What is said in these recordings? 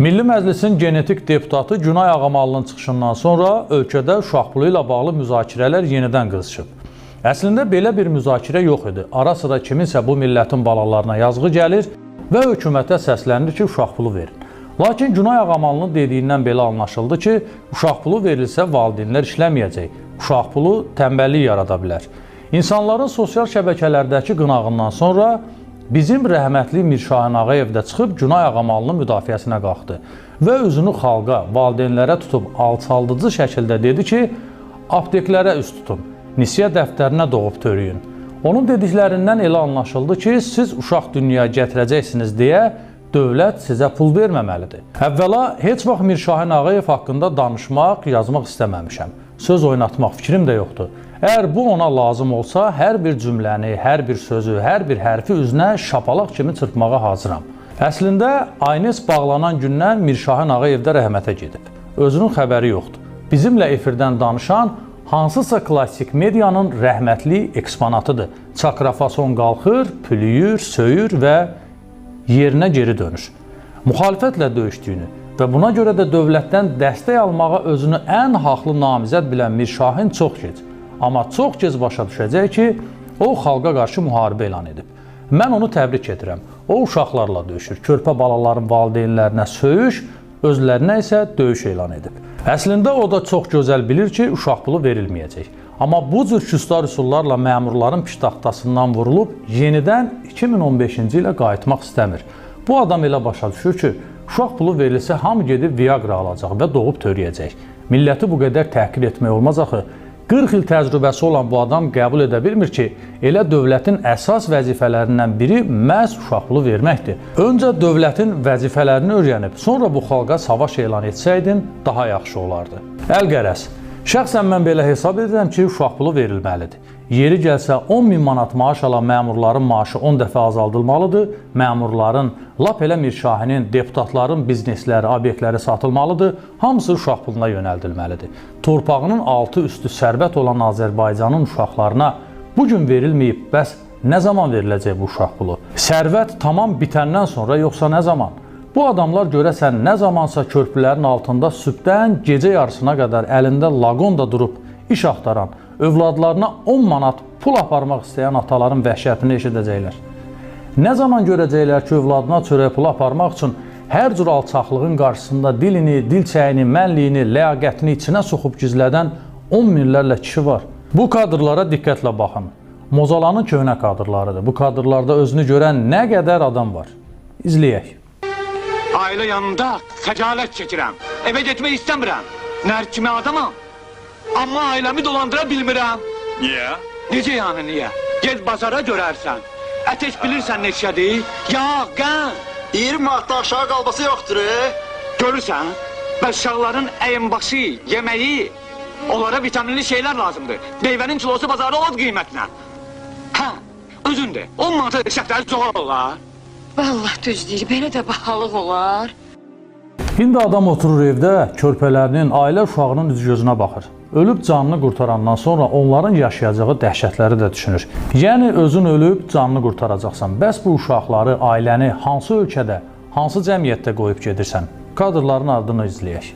Milli Məclisin genetik deputatı Günay Ağamalının çıxışından sonra ölkədə uşaq pulu ilə bağlı müzakirələr yenidən qızışıb. Əslində belə bir müzakirə yox idi. Ara sıra kiminsə bu millətin balalarına yazığı gəlir və hökumətə səslənir ki, uşaq pulu verin. Lakin Günay Ağamalının dediyindən belə anlaşıldı ki, uşaq pulu verilsə valideynlər işləməyəcək. Uşaq pulu tənbəllik yarada bilər. İnsanların sosial şəbəkələrdəki qınağından sonra bizim rəhmətli Mirşahin Ağayev də çıxıb Günay Ağamalının müdafiəsinə qalxdı və özünü xalqa, valideynlərə tutub alçaldıcı şəkildə dedi ki, apteklərə üst tutun, nisiyə dəftərinə doğub törüyün. Onun dediklərindən elə anlaşıldı ki, siz uşaq dünyaya gətirəcəksiniz deyə dövlət sizə pul verməməlidir. Əvvəla, heç vaxt Mirşahin Ağayev haqqında danışmaq, yazmaq istəməmişəm. Söz oynatmaq fikrim də yoxdur. Əgər bu ona lazım olsa, hər bir cümləni, hər bir sözü, hər bir hərfi üzünə şapalaq kimi çırpmağa hazıram. Əslində, Aynes bağlanan gündən Mirşahin Ağayev də rəhmətə gedib. Özünün xəbəri yoxdur. Bizimlə efirdən danışan hansısa klassik medianın rəhmətli eksponatıdır. Çakrafason qalxır, pülüyür, söyür və yerinə geri dönür. Müxalifətlə döyüşdüyünü və buna görə də dövlətdən dəstək almağa özünü ən haqlı namizəd bilən Mirşahin çox gec. Amma çox gec başa düşəcək ki, o xalqa qarşı müharibə elan edib. Mən onu təbrik edirəm. O uşaqlarla döyüşür, körpə balaların valideynlərinə söyüş, özlərinə isə döyüş elan edib. Əslində o da çox gözəl bilir ki, uşaq pulu verilməyəcək. Amma bu cür küstar üsullarla məmurların piştaxtasından vurulub, yenidən 2015-ci ilə qayıtmaq istəmir. Bu adam elə başa düşür ki, uşaq pulu verilsə hamı gedib Viagra alacaq və doğub törəyəcək. Milləti bu qədər təhqir etmək olmaz axı. 40 il təcrübəsi olan bu adam qəbul edə bilmir ki, elə dövlətin əsas vəzifələrindən biri məhz uşaq pulu verməkdir. Öncə dövlətin vəzifələrini öyrənib, sonra bu xalqa savaş elan etsəydin, daha yaxşı olardı. Əlqərəz, şəxsən mən belə hesab edirəm ki, uşaq pulu verilməlidir. Yeri gəlsə 10.000 manat maaş alan məmurların maaşı 10 dəfə azaldılmalıdır, məmurların, lap elə Mirşahinin, deputatların biznesləri, obyektləri satılmalıdır, hamısı uşaq puluna yönəldilməlidir. Torpağının altı üstü sərvət olan Azərbaycanın uşaqlarına bugün verilməyib, bəs nə zaman veriləcək bu uşaq pulu? Sərvət tamam bitəndən sonra, yoxsa nə zaman? Bu adamlar görəsən nə zamansa körpülərin altında sübdən gecə yarısına qədər əlində laqonda durub iş axtaran, övladlarına 10 manat pul aparmaq istəyən ataların vəhşətini eşidəcəklər. Nə zaman görəcəklər ki, övladına çörək pul aparmaq üçün hər cür alçaqlığın qarşısında dilini, dilçəyini, mənliyini, ləyaqətini içinə soxub gizlədən 10 minlərlə kişi var. Bu kadrlara diqqətlə baxın. Mozalanın köhnə kadrlarıdır. Bu kadrlarda özünü görən nə qədər adam var. İzləyək. Ailə yanında xəcalət çəkirəm. Evə getmək istəmirəm. Nər kimi adamam. Amma ailəmi dolandıra bilmirəm. Niyə? Necə yəni niyə? Ged bazara görərsən. Ətək bilirsən neçədir? Yağ, qən. 20 manatdan aşağı qalbası yoxdur. Görürsən? Bəs uşaqların əyinbaşı, yeməyi, onlara vitaminli şeylər lazımdır. Meyvənin kilosu bazarda od qiymətinə. Hə, özündür. 10 manata şəkləri çox olar. Vallahi düz deyil, belə də bahalıq olar. İndi adam oturur evdə, körpələrinin, ailə uşağının üz-gözünə baxır. Ölüb canını qurtarandan sonra onların yaşayacağı dəhşətləri də düşünür. Yəni özün ölüb canını qurtaracaqsan. Bəs bu uşaqları, ailəni hansı ölkədə, hansı cəmiyyətdə qoyub gedirsən? Kadrların ardını izləyək.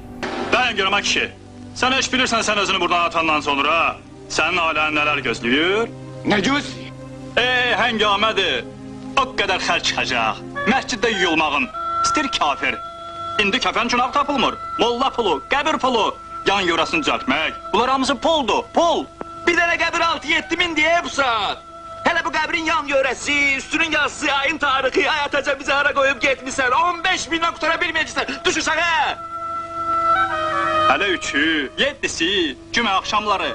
Dayan görmə kişi. Sən heç bilirsən sən özünü buradan atandan sonra sənin ailənin nələr gözləyir? Nə gözləyir? Həngamədir. O qədər xərc çıxacaq. Məsciddə yuyulmağın. İstir kafir. İndi kəfən çunaq tapılmır. Molla pulu, qəbir pulu. Yan yörəsini düzəltmək. Bunlar hamısı puldur, pul. Bir dənə qəbir 6-7 min deyə bu saat. Hələ bu qəbrin yan yörəsi, üstünün yazısı, ayın tarixi, ayataca bizi hara qoyub getmişsən. 15 mindən qutara bilməyəcəksən. Düşürsən, hə? Hələ 3-ü, 7-si, cümə axşamları.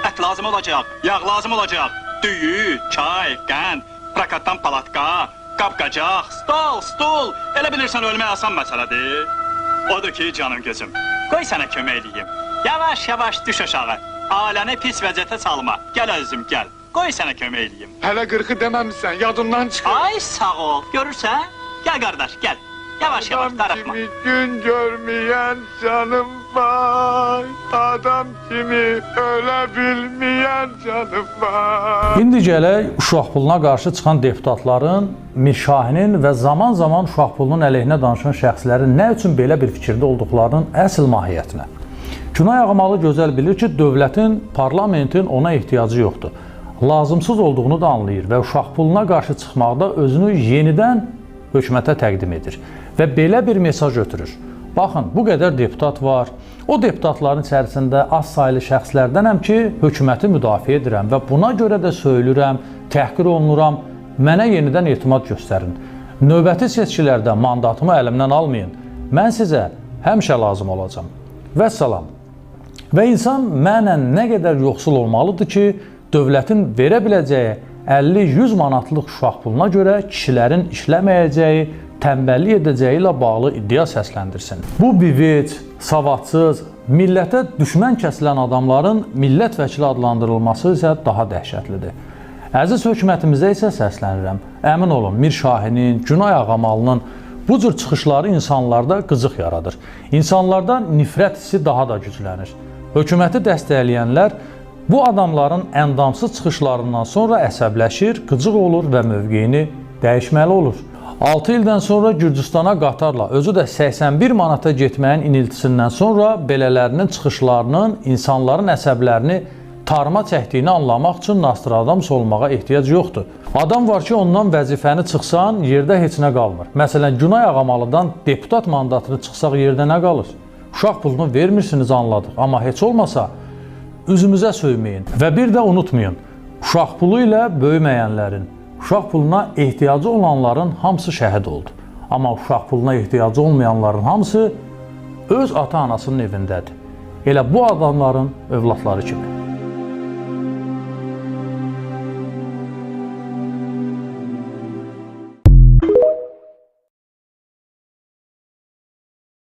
Ət lazım olacaq, yağ lazım olacaq. Düyü, çay, qənd, prakatdan palatka, qab-qacaq, stol, stul. Elə bilirsən ölmək asan məsələdir. Odur ki, canım gözüm, qoy sənə kömək eləyim. Yavaş-yavaş düş aşağı. Aləni pis vəziyyətə salma. Gəl özüm, gəl. Qoy sənə kömək eləyim. Hələ 40-ı deməmişsən, yadından çıxır. Ay, sağ ol. Görürsən? Gəl qardaş, gəl. Yavaş yavaş darıxma. Gün görmeyen canım var. Adam kimi ölə bilmeyen canım var. İndi gələk uşaq puluna qarşı çıxan deputatların, Mirşahinin və zaman-zaman uşaq pulunun əleyhinə danışan şəxslərin nə üçün belə bir fikirdə olduqlarının əsl mahiyyətinə. Günay Ağamalı gözəl bilir ki, dövlətin, parlamentin ona ehtiyacı yoxdur. Lazımsız olduğunu da anlayır və uşaq puluna qarşı çıxmaqda özünü yenidən hökumətə təqdim edir və belə bir mesaj ötürür. Baxın, bu qədər deputat var. O deputatların içərisində az saylı şəxslərdənəm ki, hökuməti müdafiə edirəm və buna görə də söylürəm, təhqir olunuram, mənə yenidən etimad göstərin. Növbəti seçkilərdə mandatımı əlimdən almayın. Mən sizə həmişə lazım olacam. Vəssalam. Və insan mənən nə qədər yoxsul olmalıdır ki, dövlətin verə biləcəyi 50-100 manatlıq uşaq puluna görə kişilərin işləməyəcəyi, tənbəllik edəcəyi ilə bağlı iddia səsləndirsin. Bu bivic, savadsız, millətə düşmən kəsilən adamların millət vəkili adlandırılması isə daha dəhşətlidir. Əziz hökumətimizə isə səslənirəm. Əmin olun, Mirşahinin, Günay Ağamalının bu cür çıxışları insanlarda qızıq yaradır. İnsanlarda nifrət hissi daha da güclənir. Hökuməti dəstəkləyənlər bu adamların əndamsız çıxışlarından sonra əsəbləşir, qıcıq olur və mövqeyini dəyişməli olur. 6 ildən sonra Gürcüstana qatarla, özü də 81 manata getməyin iniltisindən sonra belələrinin çıxışlarının insanların əsəblərini tarıma çəkdiyini anlamaq üçün Nostradamus olmağa ehtiyac yoxdur. Adam var ki, ondan vəzifəni çıxsan, yerdə heç nə qalmır. Məsələn, Günay Ağamalıdan deputat mandatını çıxsaq yerdə nə qalır? Uşaq pulunu vermirsiniz, anladıq. Amma heç olmasa üzümüzə söyməyin. Və bir də unutmayın, uşaq pulu ilə böyüməyənlərin, uşaq puluna ehtiyacı olanların hamısı şəhid oldu. Amma uşaq puluna ehtiyacı olmayanların hamısı öz ata-anasının evindədir. Elə bu adamların övladları kimi.